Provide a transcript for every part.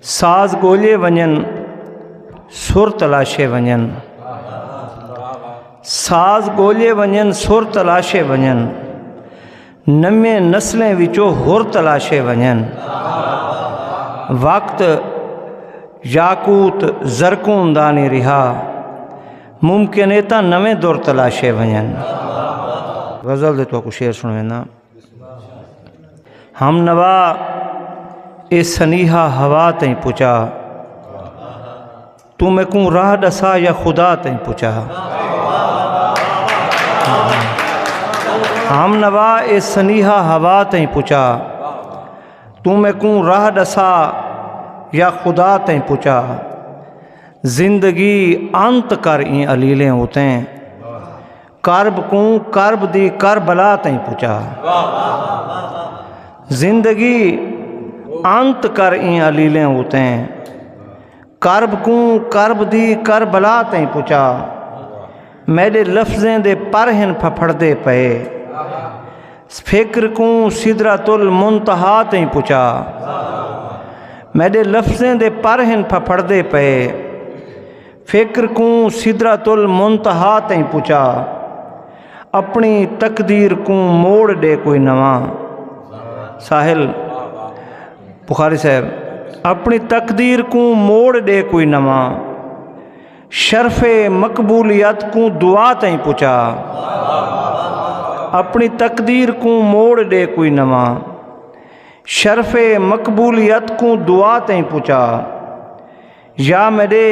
साज़ ॻोल्हे वञनि सुर तलाशे वञनि, साज़ ॻोल्हे वञनि सुर तलाशे वञनि, नवे नस्लें विचों हुर तलाशे वञनि। वक़्त याकूत ज़रकून दानी रिहा, मुमकिन है ता नवे दौर तलाशे वञनि। गज़ल दे तो शेर सुनवेंदा। हम नवा ए सनीहा हवा तई पुचा, तू मैं कूं राह दसा या खुदा तई पुचा। हम नवा ए सनीहा हवा तई पुचा, तू मैं कूं राह दसा या खुदा तई पुचा। जिंदगी अंत कर ई अलीलें होते, करब कूं करब दी करबला तई पुचा। जिंदगी अंत कर ई अलीलें होते, करब कूं करब दी करबला तई पुचा। मेरे लफ्ज़ें दे पर हिन फफड़दे पे, फिक्र कूं सिदरतुल मुंतहा तई पुचा। मेरे लफ्ज़ें दे पर हिन फफड़दे पे, फिक्र कूं सिदरतुल मुंतहा तई पुचा। अपनी तकदीर कूं मोड़ दे कोई नवा। साहिल बुखारी साहब, अपनी तकदीर कूं मोड़ दे कोई नवा। शर्फ़े मकबूलियत कूं दुआ तई पुचा। अपनी तकदीर कूं मोड़ दे कोई नवा। शर्फ़े मकबूलियत कूं दुआ तई पुचा। या मेरे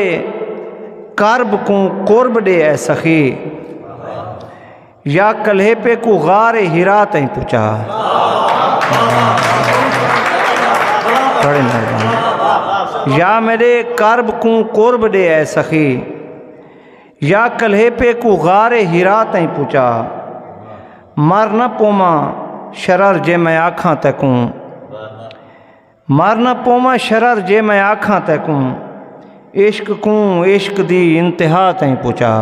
कर्ब कूं कुर्ब दे ए सखी, या कल्हेपे को गारे हिरा तई पुचा। या मेरे कर्ब कूं कुर्ब दे ए सखी, या कल्हेपे को गारे हिरा तई पुचा। मर न पोमा शरर जे मैं आखां तकूं, मर न पोमा शरर जे मैं आखां तकूं। इश्क कूं इश्क दी इंतहा तई पुचा।